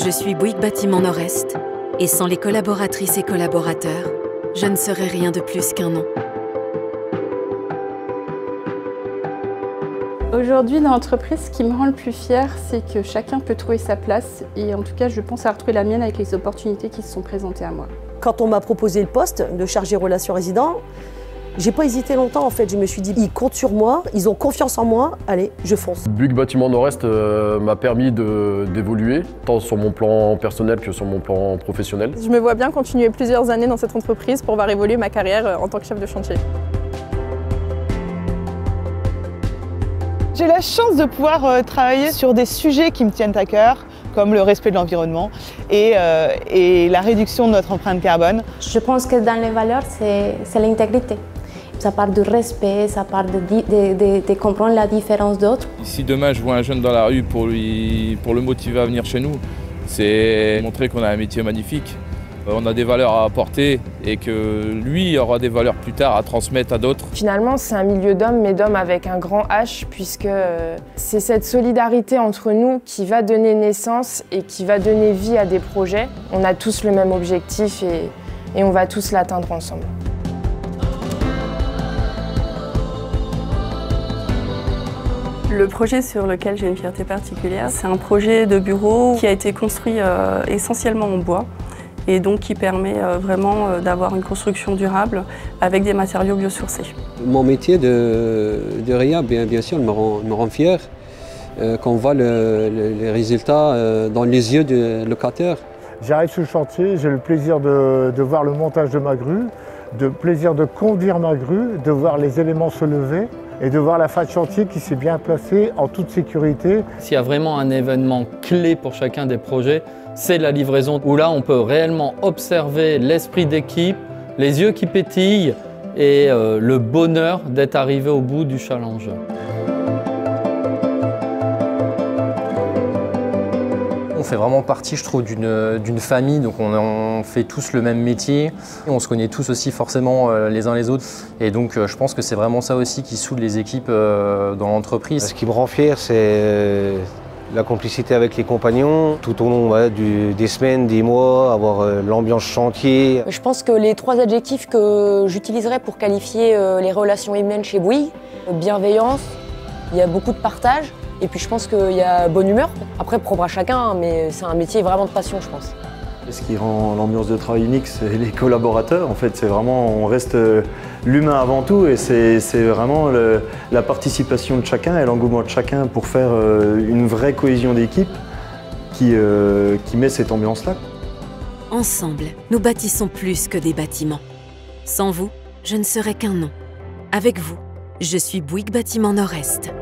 Je suis Bouygues Bâtiment Nord-Est et sans les collaboratrices et collaborateurs, je ne serais rien de plus qu'un nom. Aujourd'hui, dans l'entreprise, ce qui me rend le plus fière, c'est que chacun peut trouver sa place et en tout cas, je pense à retrouver la mienne avec les opportunités qui se sont présentées à moi. Quand on m'a proposé le poste de chargé relations résidents, j'ai pas hésité longtemps en fait. Je me suis dit, ils comptent sur moi, ils ont confiance en moi, allez, je fonce. Bouygues Bâtiment Nord-Est m'a permis d'évoluer, tant sur mon plan personnel que sur mon plan professionnel. Je me vois bien continuer plusieurs années dans cette entreprise pour voir évoluer ma carrière en tant que chef de chantier. J'ai la chance de pouvoir travailler sur des sujets qui me tiennent à cœur, comme le respect de l'environnement et la réduction de notre empreinte carbone. Je pense que dans les valeurs, c'est l'intégrité. Ça part du respect, ça part de comprendre la différence d'autres. Si demain je vois un jeune dans la rue pour le motiver à venir chez nous, c'est montrer qu'on a un métier magnifique. On a des valeurs à apporter et que lui aura des valeurs plus tard à transmettre à d'autres. Finalement, c'est un milieu d'hommes, mais d'hommes avec un grand H, puisque c'est cette solidarité entre nous qui va donner naissance et qui va donner vie à des projets. On a tous le même objectif et on va tous l'atteindre ensemble. Le projet sur lequel j'ai une fierté particulière, c'est un projet de bureau qui a été construit essentiellement en bois et donc qui permet vraiment d'avoir une construction durable avec des matériaux biosourcés. Mon métier de RIA, bien sûr, me rend fier quand on voit les résultats dans les yeux du locataire. J'arrive sur le chantier, j'ai le plaisir de voir le montage de ma grue, le plaisir de conduire ma grue, de voir les éléments se lever et de voir la fin de chantier qui s'est bien placée en toute sécurité. S'il y a vraiment un événement clé pour chacun des projets, c'est la livraison, où là on peut réellement observer l'esprit d'équipe, les yeux qui pétillent et le bonheur d'être arrivé au bout du challenge. On fait vraiment partie, je trouve, d'une famille, donc on fait tous le même métier. On se connaît tous aussi forcément les uns les autres. Et donc je pense que c'est vraiment ça aussi qui soude les équipes dans l'entreprise. Ce qui me rend fier, c'est la complicité avec les compagnons, tout au long des semaines, des mois, avoir l'ambiance chantier. Je pense que les 3 adjectifs que j'utiliserais pour qualifier les relations humaines chez Bouygues, bienveillance, il y a beaucoup de partage. Et puis je pense qu'il y a bonne humeur. Après, propre à chacun, mais c'est un métier vraiment de passion, je pense. Ce qui rend l'ambiance de travail unique, c'est les collaborateurs. En fait, c'est vraiment, on reste l'humain avant tout et c'est vraiment la participation de chacun et l'engouement de chacun pour faire une vraie cohésion d'équipe qui met cette ambiance-là. Ensemble, nous bâtissons plus que des bâtiments. Sans vous, je ne serais qu'un nom. Avec vous, je suis Bouygues Bâtiment Nord-Est.